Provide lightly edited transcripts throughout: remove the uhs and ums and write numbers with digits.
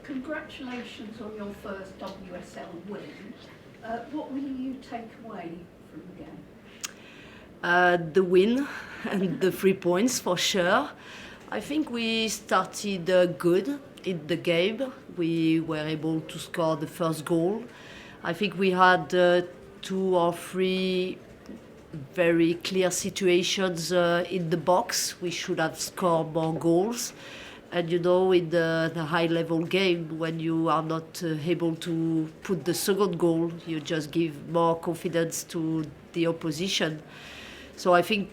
Congratulations on your first WSL win. What will you take away from the game? The win and the 3 points for sure. I think we started good in the game. We were able to score the first goal. I think we had 2 or 3 very clear situations in the box. We should have scored more goals. And you know, in the high-level game, when you are not able to put the second goal, you just give more confidence to the opposition. So I think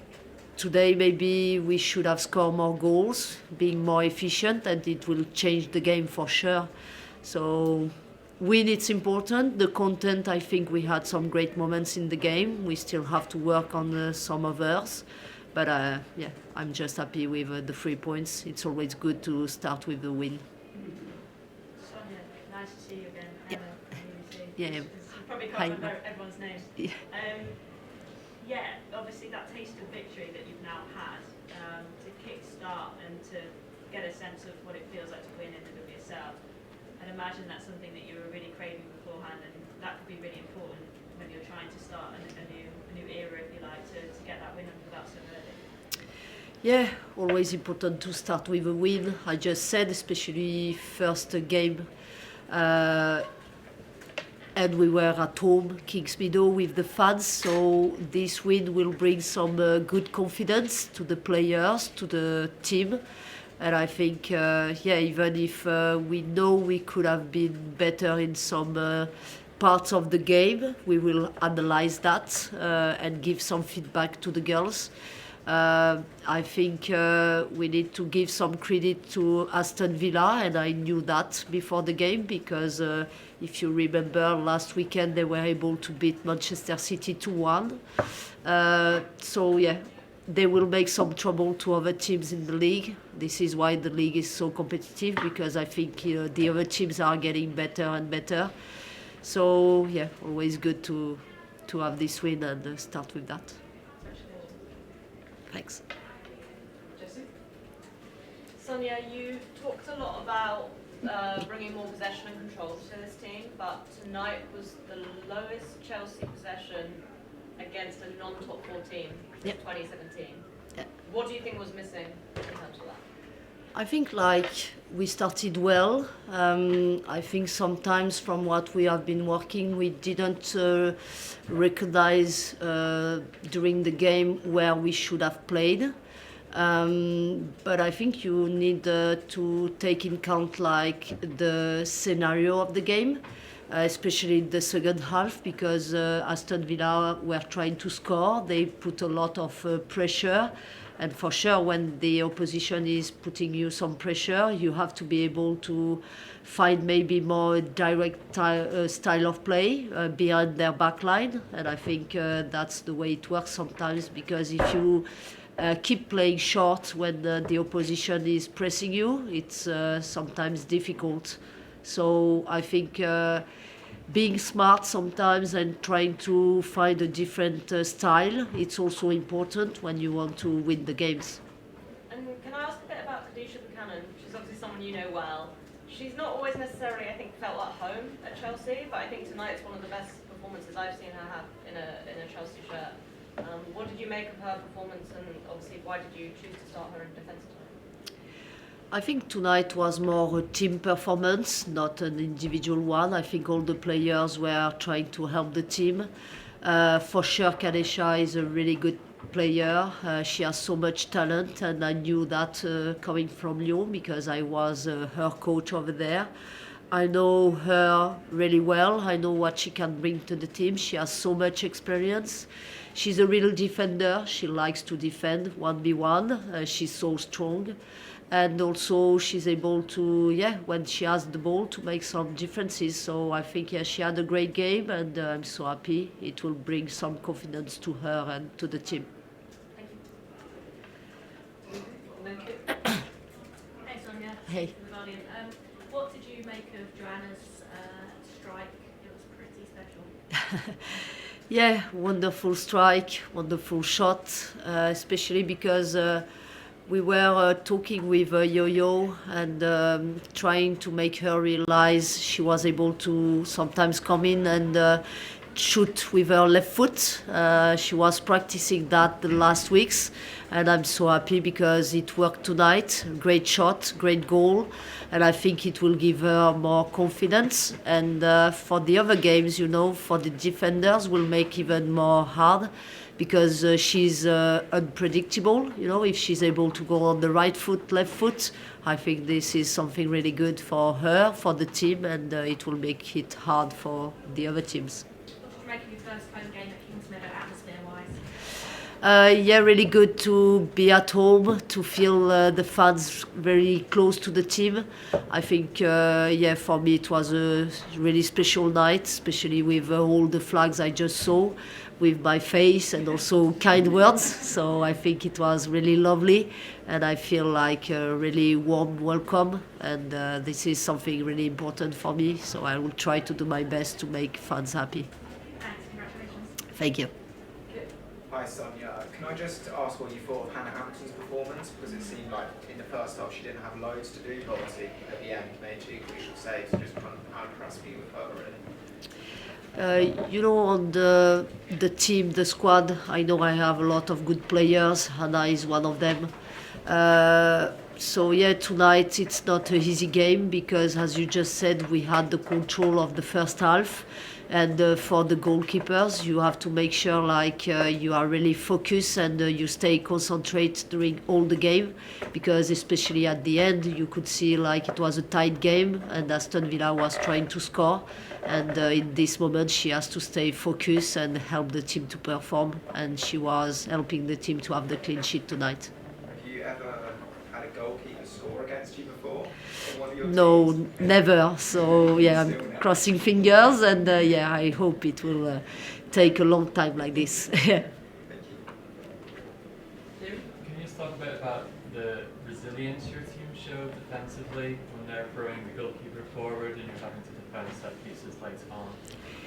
today maybe we should have scored more goals, being more efficient, and it will change the game for sure. So win, it's important. The content, I think we had some great moments in the game. We still have to work on some others. But yeah, I'm just happy with the 3 points. It's always good to start with the win. Sonia, nice to see you again. Yeah. Probably can't remember everyone's names. Yeah. Yeah, obviously that taste of victory that you've now had to kick-start and to get a sense of what it feels like to win in the WSL. I'd imagine that's something that you were really craving beforehand, and that could be really important when you're trying to start a new era, if you like, to get that win under that so early. Yeah, always important to start with a win. I just said, especially first game. And we were at home, Kingsmeadow, with the fans, so this win will bring some good confidence to the players, to the team. And I think, yeah, even if we know we could have been better in some parts of the game, we will analyze that and give some feedback to the girls. I think we need to give some credit to Aston Villa, and I knew that before the game because if you remember last weekend they were able to beat Manchester City 2-1. So yeah, they will make some trouble to other teams in the league. This is why the league is so competitive, because I think the other teams are getting better and better. So yeah, always good to have this win and start with that. Thanks. Jessie? Sonia, you talked a lot about bringing more possession and control to this team, but tonight was the lowest Chelsea possession against a non-top 4 team since 2017. Yep. What do you think was missing in terms of that? I think we started well. I think sometimes from what we have been working, we didn't recognize during the game where we should have played. But I think you need to take in account the scenario of the game, especially in the second half, because Aston Villa were trying to score. They put a lot of pressure. And for sure, when the opposition is putting you some pressure, you have to be able to find maybe more direct style of play behind their backline. And I think that's the way it works sometimes, because if you keep playing short when the opposition is pressing you, it's sometimes difficult. So I think being smart sometimes and trying to find a different style, it's also important when you want to win the games. And can I ask a bit about Kadeisha Buchanan? She's obviously someone you know well. She's not always necessarily, I think, felt at home at Chelsea, but I think tonight's one of the best performances I've seen her have in a Chelsea shirt. What did you make of her performance, and obviously why did you choose to start her in defence tonight? I think tonight was more a team performance, not an individual one. I think all the players were trying to help the team. For sure, Kadeisha is a really good player. She has so much talent, and I knew that coming from Lyon because I was her coach over there. I know her really well. I know what she can bring to the team. She has so much experience. She's a real defender. She likes to defend 1v1. She's so strong. And also she's able to, when she has the ball, to make some differences. So I think, she had a great game, and I'm so happy. It will bring some confidence to her and to the team. Thank you. Hey Sonia. Hey. What did you make of Johanna's strike? It was pretty special. Yeah, wonderful strike, wonderful shot, especially because We were talking with Yo-Yo and trying to make her realize she was able to sometimes come in and shoot with her left foot. She was practicing that the last weeks, and I'm so happy because it worked tonight. Great shot, great goal, and I think it will give her more confidence. And for the other games, for the defenders, will make even more hard because she's unpredictable. If she's able to go on the right foot, left foot, I think this is something really good for her, for the team, and it will make it hard for the other teams. What did you make of your first home game at Kingsmeadow, atmosphere-wise? Yeah, really good to be at home, to feel the fans very close to the team. I think, for me it was a really special night, especially with all the flags I just saw, with my face and also kind words. So I think it was really lovely, and I feel like a really warm welcome, and this is something really important for me. So I will try to do my best to make fans happy. Thanks, congratulations. Thank you. Hi Sonia, can I just ask what you thought of Hannah Hampton's performance? Because it seemed like in the first half she didn't have loads to do, but obviously at the end made two crucial saves. So just kind of how impressed were you with her really? On the team, the squad, I know I have a lot of good players. Hannah is one of them. Tonight it's not an easy game because, as you just said, we had the control of the first half. And for the goalkeepers, you have to make sure you are really focused and you stay concentrated during all the game, because especially at the end you could see it was a tight game and Aston Villa was trying to score, and in this moment she has to stay focused and help the team to perform, and she was helping the team to have the clean sheet tonight. Have you ever had a goalkeeper score against you before? In one of your No, teams? never. So I'm crossing fingers, and I hope it will take a long time like this. Thank you. Can you just talk a bit about the resilience your team showed defensively when they're throwing the goalkeeper forward and you're having to defend set pieces later on?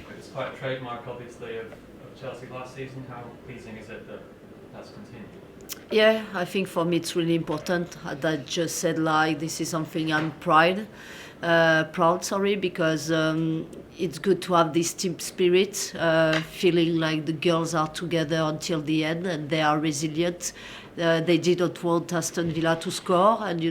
It was quite a trademark, obviously, of Chelsea last season. How pleasing is it that that's continued? Yeah, I think for me it's really important. As I just said, this is something I'm proud, because it's good to have this team spirit, feeling like the girls are together until the end and they are resilient. They didn't want Aston Villa to score, and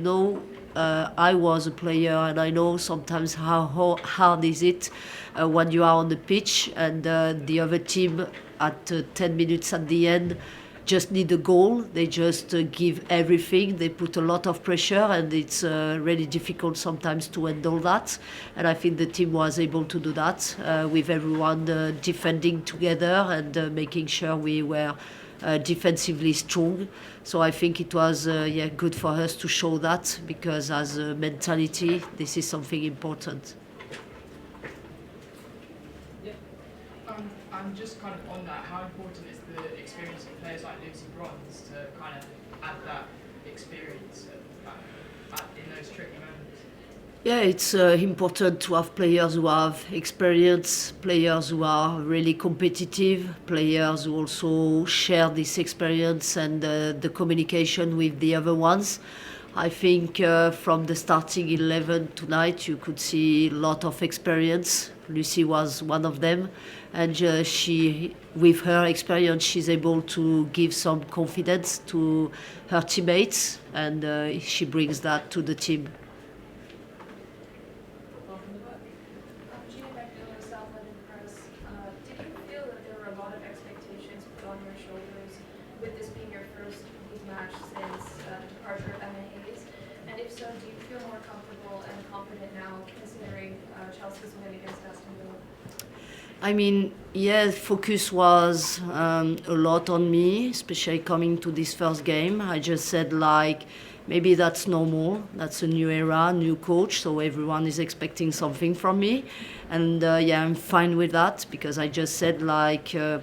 I was a player and I know sometimes how hard is it when you are on the pitch and the other team at 10 minutes at the end just need a goal. They just give everything. They put a lot of pressure, and it's really difficult sometimes to handle that. And I think the team was able to do that with everyone defending together and making sure we were defensively strong. So I think it was good for us to show that, because as a mentality, this is something important. And just kind of on that, how important is the experience of players like Lucy Bronze to kind of add that experience in those tricky moments? Yeah, it's important to have players who have experience, players who are really competitive, players who also share this experience and the communication with the other ones. I think from the starting 11 tonight, you could see a lot of experience. Lucy was one of them, and she, with her experience, she's able to give some confidence to her teammates, and she brings that to the team. Did you feel that there were a lot of expectations put on your shoulders with this being your first big match since the departure of Emma Hayes? And if so, do you feel more comfortable and confident now, considering Chelsea's win against Aston Villa? I mean, yeah, focus was a lot on me, especially coming to this first game. I just said, maybe that's normal. That's a new era, new coach, so everyone is expecting something from me. And I'm fine with that, because I just said,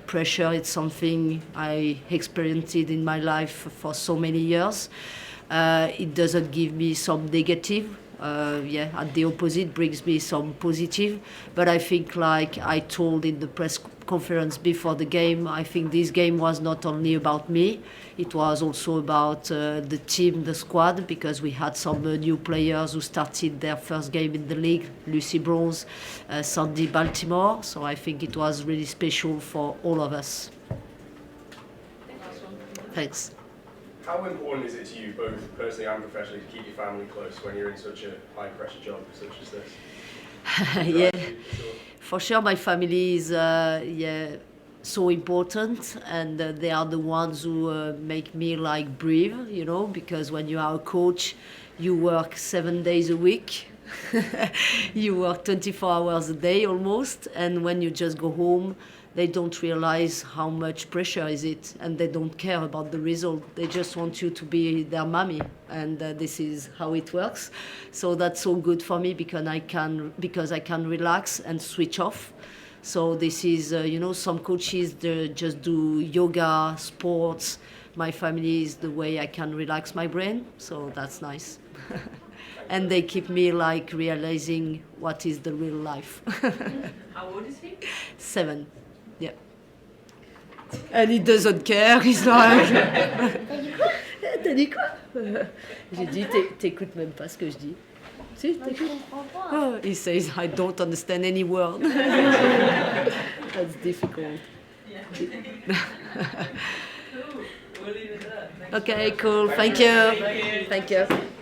pressure is something I experienced in my life for so many years. It doesn't give me some negative. At the opposite, brings me some positive. But I think, I told in the press conference before the game. I think this game was not only about me, it was also about the team, the squad, because we had some new players who started their first game in the league, Lucy Bronze, Sandy Baltimore, so I think it was really special for all of us. Thanks. How important is it to you, both personally and professionally, to keep your family close when you're in such a high-pressure job such as this? Yeah, for sure my family is so important, and they are the ones who make me like breathe, you know, because when you are a coach, you work 7 days a week. You work 24 hours a day almost, and when you just go home, they don't realize how much pressure is it, and they don't care about the result. They just want you to be their mommy, and this is how it works. So that's so good for me because I can relax and switch off. So this is, you know, some coaches they just do yoga, sports. My family is the way I can relax my brain, so that's nice. And they keep me like realizing what is the real life. How old is he? 7. Yeah. And he doesn't care, he's like... T'as dit quoi? J'ai dit, t'écoutes même pas ce que je dis. Si, t'écoutes? Oh, he says, I don't understand any word. That's difficult. Yeah. Cool. We'll leave it there. Thanks Okay, cool. Thank you. Thank you. Thank you.